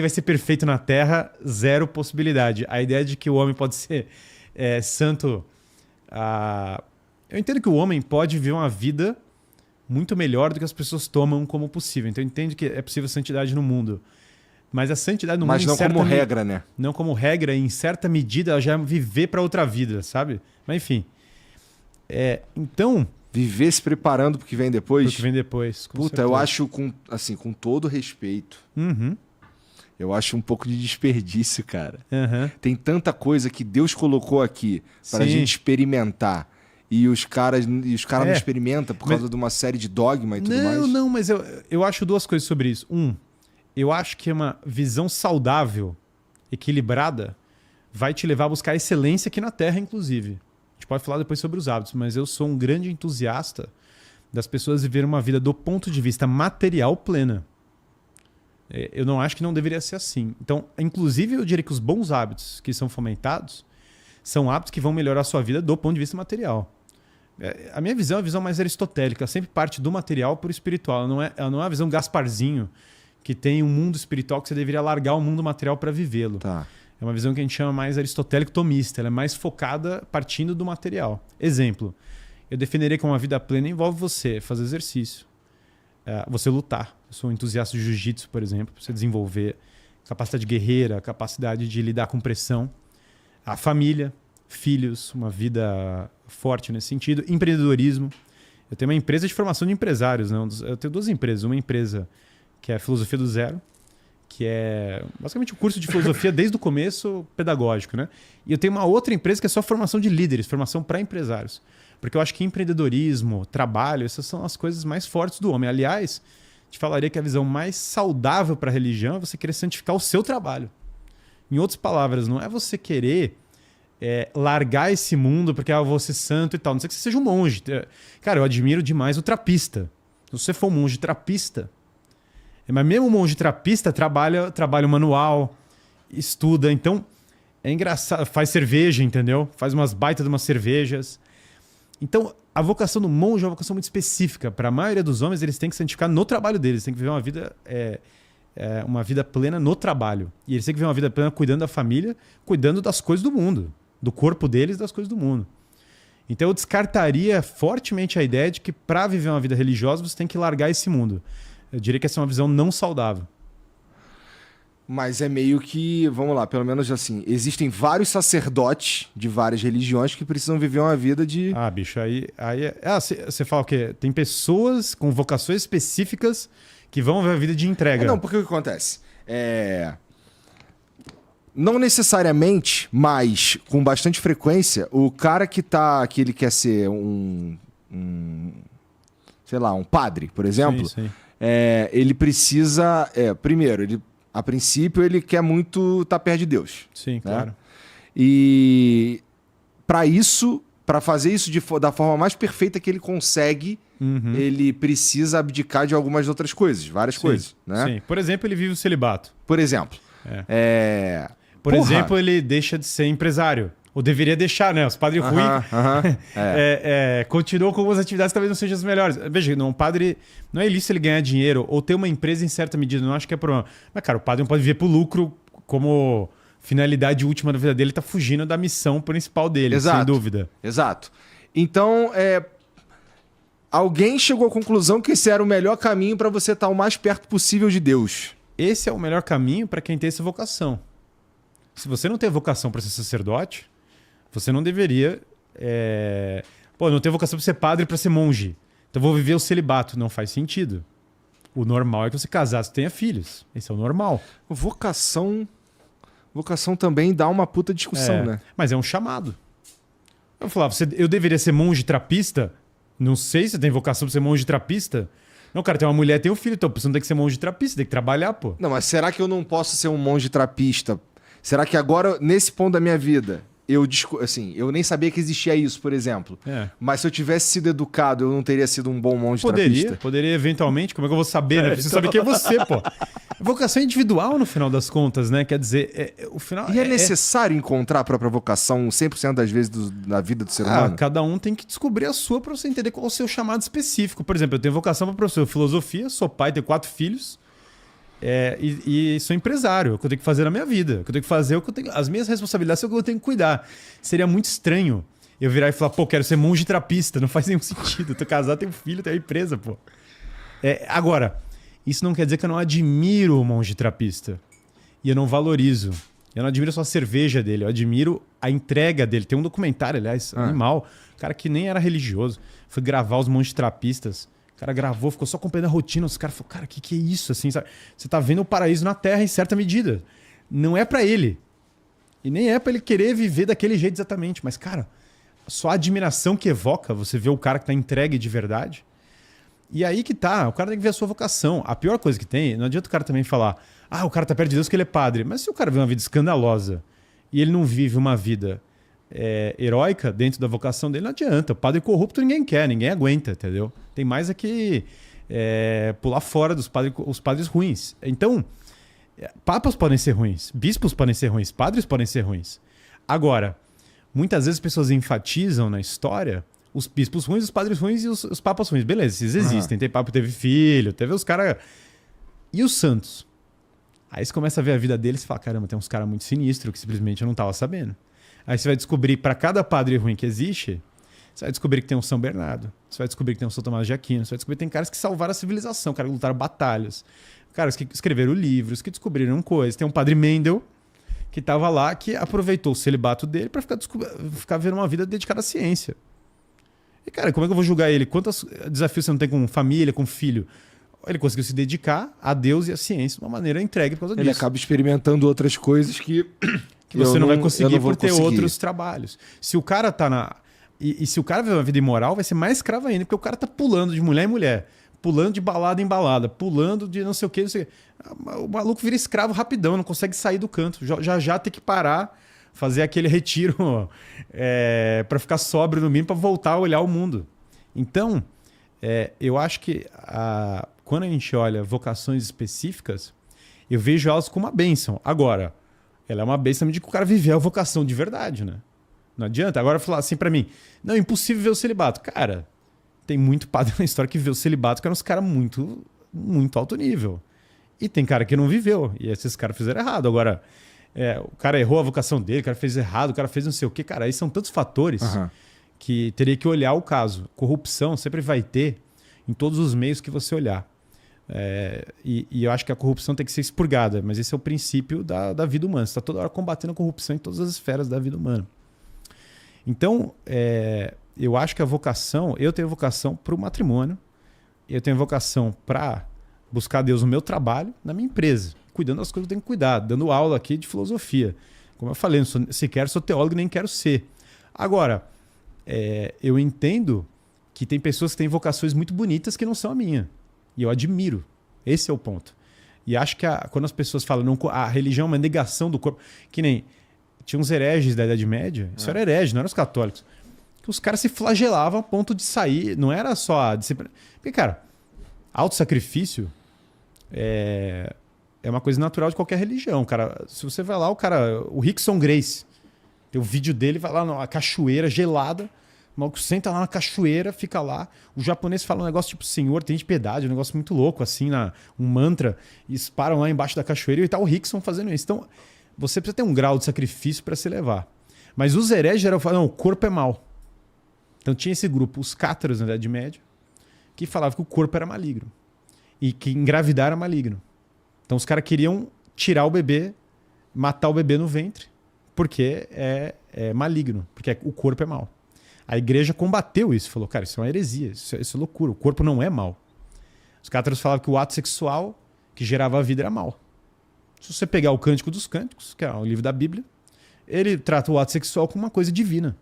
vai ser perfeito na Terra, zero possibilidade. A ideia de que o homem pode ser santo... Eu entendo que o homem pode viver uma vida muito melhor do que as pessoas tomam como possível. Então eu entendo que é possível santidade no mundo. Mas a santidade no mundo... Mas não como regra, né? Não como regra, em certa medida, ela já é viver para outra vida, sabe? Mas enfim. Então... Viver se preparando pro que vem depois? Pro que vem depois. Puta, eu acho, com todo respeito, eu acho um pouco de desperdício, cara. Tem tanta coisa que Deus colocou aqui pra gente experimentar. E os caras não experimentam por causa de uma série de dogma e tudo mais. Não, mas eu acho duas coisas sobre isso. Eu acho que uma visão saudável, equilibrada, vai te levar a buscar excelência aqui na Terra, inclusive. A gente pode falar depois sobre os hábitos, mas eu sou um grande entusiasta das pessoas viverem uma vida do ponto de vista material plena. Eu não acho que não deveria ser assim. Então, inclusive, eu diria que os bons hábitos que são fomentados são hábitos que vão melhorar a sua vida do ponto de vista material. A minha visão é a visão mais aristotélica, ela sempre parte do material para o espiritual. Ela não é a visão Gasparzinho, que tem um mundo espiritual que você deveria largar o mundo material para vivê-lo. Tá. É uma visão que a gente chama mais aristotélico-tomista. Ela é mais focada partindo do material. Exemplo, eu definiria que uma vida plena envolve você fazer exercício, você lutar. Eu sou um entusiasta de jiu-jitsu, por exemplo, você desenvolver capacidade guerreira, capacidade de lidar com pressão. A família, filhos, uma vida forte nesse sentido. Empreendedorismo. Eu tenho uma empresa de formação de empresários. Né? Eu tenho duas empresas. Uma empresa que é a Filosofia do Zero, que é basicamente um curso de filosofia desde o começo pedagógico, né? E eu tenho uma outra empresa que é só formação de líderes, formação para empresários. Porque eu acho que empreendedorismo, trabalho, essas são as coisas mais fortes do homem. Aliás, te falaria que a visão mais saudável para a religião é você querer santificar o seu trabalho. Em outras palavras, não é você querer largar esse mundo porque eu vou ser santo e tal. Não sei que você seja um monge. Cara, eu admiro demais o trapista. Se você for um monge trapista, mas mesmo o monge trapista trabalha manual, estuda. Então, é engraçado. Faz cerveja, entendeu? Faz umas baitas de umas cervejas. Então, a vocação do monge é uma vocação muito específica. Para a maioria dos homens, eles têm que santificar no trabalho deles. Têm que viver uma vida plena no trabalho. E eles têm que viver uma vida plena cuidando da família, cuidando das coisas do mundo. Do corpo deles e das coisas do mundo. Então, eu descartaria fortemente a ideia de que para viver uma vida religiosa, você tem que largar esse mundo. Eu diria que essa é uma visão não saudável. Mas é meio que, vamos lá, pelo menos assim, existem vários sacerdotes de várias religiões que precisam viver uma vida de... Bicho, aí você fala o quê? Tem pessoas com vocações específicas que vão ver a vida de entrega. Não, porque o que acontece? Não necessariamente, mas com bastante frequência, o cara que ele quer ser sei lá, um padre, por exemplo... Sim. Ele precisa... primeiro, a princípio, ele quer muito estar perto de Deus. Sim, né? claro. E para fazer isso da forma mais perfeita que ele consegue, ele precisa abdicar de algumas outras coisas, várias coisas. Né? Sim. Por exemplo, ele vive o celibato. Por exemplo. Por exemplo, ele deixa de ser empresário. Ou deveria deixar, né? Os padres ruins continuam com algumas atividades que talvez não sejam as melhores. Veja, um padre... Não é ilícito ele ganhar dinheiro ou ter uma empresa em certa medida. Não acho que é problema. Mas, cara, o padre não pode viver pro lucro como finalidade última da vida dele. Ele tá fugindo da missão principal dele, sem dúvida. Exato. Então, alguém chegou à conclusão que esse era o melhor caminho para você estar o mais perto possível de Deus. Esse é o melhor caminho para quem tem essa vocação. Se você não tem vocação para ser sacerdote... Você não deveria... não tem vocação para ser padre e para ser monge. Então vou viver o celibato. Não faz sentido. O normal é que você casasse e tenha filhos. Esse é o normal. Vocação também dá uma puta discussão, né? Mas é um chamado. Eu falava, eu deveria ser monge trapista? Não sei se você tem vocação para ser monge trapista. Não, cara, tem uma mulher, tem um filho. Então você não tem que ser monge trapista, tem que trabalhar, pô. Não, mas será que eu não posso ser um monge trapista? Será que agora, nesse ponto da minha vida... eu nem sabia que existia isso, por exemplo. Mas se eu tivesse sido educado, eu não teria sido um bom monge trapista? Poderia eventualmente. Como é que eu vou saber, né? Preciso saber quem é você, pô. Vocação individual, no final das contas, né? Quer dizer, o final... E é necessário encontrar a própria vocação 100% das vezes na vida do ser humano? Cada um tem que descobrir a sua para você entender qual é o seu chamado específico. Por exemplo, eu tenho vocação para professor de filosofia, sou pai, tenho 4 filhos. e sou empresário, é o que eu tenho que fazer na minha vida. O que eu tenho que fazer, as minhas responsabilidades são o que eu tenho que cuidar. Seria muito estranho eu virar e falar, pô, quero ser monge trapista. Não faz nenhum sentido. Eu tô casado, tenho filho, tenho empresa, pô. Agora, isso não quer dizer que eu não admiro o monge trapista. E eu não valorizo. Eu não admiro só a cerveja dele, eu admiro a entrega dele. Tem um documentário, aliás, animal. O cara que nem era religioso. Foi gravar os monges trapistas. O cara gravou, ficou só acompanhando a rotina. Os caras falaram, cara, o que é isso? Assim, sabe? Você tá vendo o paraíso na Terra em certa medida. Não é pra ele. E nem é pra ele querer viver daquele jeito exatamente. Mas, cara, só a admiração que evoca você ver o cara que tá entregue de verdade. E aí que tá, o cara tem que ver a sua vocação. A pior coisa que tem, não adianta o cara também falar, o cara tá perto de Deus porque ele é padre. Mas se o cara vê uma vida escandalosa e ele não vive uma vida heróica dentro da vocação dele, não adianta. O padre corrupto ninguém quer, ninguém aguenta, entendeu? Tem mais aqui pular fora dos os padres ruins. Então, papas podem ser ruins, bispos podem ser ruins, padres podem ser ruins. Agora, muitas vezes as pessoas enfatizam na história os bispos ruins, os padres ruins e os papas ruins. Beleza, esses existem. Tem papa que teve filho, teve os caras... E os santos? Aí você começa a ver a vida deles e fala, caramba, tem uns caras muito sinistros que simplesmente eu não tava sabendo. Aí você vai descobrir, para cada padre ruim que existe, você vai descobrir que tem um São Bernardo, você vai descobrir que tem um São Tomás de Aquino, você vai descobrir que tem caras que salvaram a civilização, caras que lutaram batalhas, caras que escreveram livros, que descobriram coisas. Tem um padre Mendel, que estava lá, que aproveitou o celibato dele para ficar vendo uma vida dedicada à ciência. E, cara, como é que eu vou julgar ele? Quantos desafios você não tem com família, com filho? Ele conseguiu se dedicar a Deus e à ciência de uma maneira entregue por causa disso. Ele acaba experimentando outras coisas que você não vai conseguir por ter outros trabalhos. Se o cara tá na... E se o cara viver uma vida imoral, vai ser mais escravo ainda, porque o cara tá pulando de mulher em mulher, pulando de balada em balada, pulando de não sei o quê, não sei o quê. O maluco vira escravo rapidão, não consegue sair do canto. Já tem que parar, fazer aquele retiro para ficar sóbrio no mínimo, para voltar a olhar o mundo. Então, eu acho que quando a gente olha vocações específicas, eu vejo elas como uma bênção. Agora, ela é uma bênção de que o cara viveu a vocação de verdade, né? Não adianta. Agora falar assim pra mim, não, é impossível ver o celibato. Cara, tem muito padre na história que vê o celibato, que eram uns caras muito, muito alto nível. E tem cara que não viveu, e esses caras fizeram errado. Agora, o cara errou a vocação dele, o cara fez errado, o cara fez não sei o quê. Cara, aí são tantos fatores que teria que olhar o caso. Corrupção sempre vai ter em todos os meios que você olhar. E eu acho que a corrupção tem que ser expurgada, mas esse é o princípio da vida humana. Você está toda hora combatendo a corrupção em todas as esferas da vida humana. Então, eu acho que a vocação... Eu tenho vocação para o matrimônio, eu tenho vocação para buscar Deus no meu trabalho, na minha empresa, cuidando das coisas que eu tenho que cuidar, dando aula aqui de filosofia. Como eu falei, não sequer sou teólogo nem quero ser. Agora, eu entendo que tem pessoas que têm vocações muito bonitas que não são a minha. E eu admiro. Esse é o ponto. E acho que quando as pessoas falam a religião é uma negação do corpo, que nem tinha uns hereges da Idade Média, isso era herege, não eram os católicos, que os caras se flagelavam a ponto de sair, não era só a disciplina. Porque, cara, autossacrifício é uma coisa natural de qualquer religião. Cara, se você vai lá, o Rickson Grace, tem o vídeo dele, vai lá na cachoeira gelada, o maluco senta lá na cachoeira, fica lá. O japonês fala um negócio tipo, Senhor, tem de piedade, um negócio muito louco, assim, um mantra, e eles param lá embaixo da cachoeira e tá o Rickson fazendo isso. Então, você precisa ter um grau de sacrifício para se levar. Mas os hereges geral falam, não, o corpo é mau. Então tinha esse grupo, os cátaros na Idade Média, que falavam que o corpo era maligno. E que engravidar era maligno. Então os caras queriam tirar o bebê, matar o bebê no ventre, porque é maligno, porque o corpo é mau. A igreja combateu isso, falou, cara, isso é uma heresia, isso é loucura, o corpo não é mau. Os cátaros falavam que o ato sexual que gerava a vida era mau. Se você pegar o Cântico dos Cânticos, que é um livro da Bíblia, ele trata o ato sexual como uma coisa divina.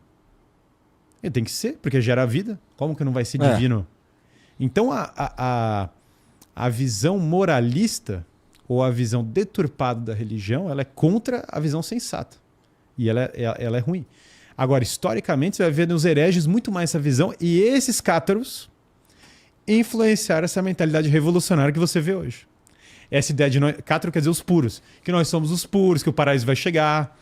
Ele tem que ser, porque gera a vida. Como que não vai ser divino? Então a visão moralista ou a visão deturpada da religião, ela é contra a visão sensata. E ela é ruim. Agora, historicamente, você vai ver nos hereges muito mais essa visão, e esses cátaros influenciaram essa mentalidade revolucionária que você vê hoje. Essa ideia de cátaro quer dizer os puros, que nós somos os puros, que o paraíso vai chegar,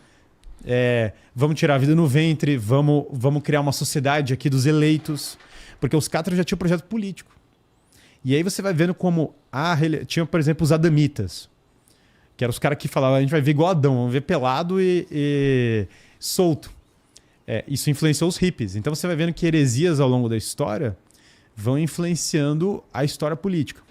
vamos tirar a vida no ventre, vamos criar uma sociedade aqui dos eleitos, porque os cátaros já tinham projeto político. E aí você vai vendo como tinha, por exemplo, os adamitas, que eram os caras que falavam, a gente vai ver igual Adão, vamos ver pelado e solto. Isso influenciou os hippies. Então você vai vendo que heresias ao longo da história vão influenciando a história política.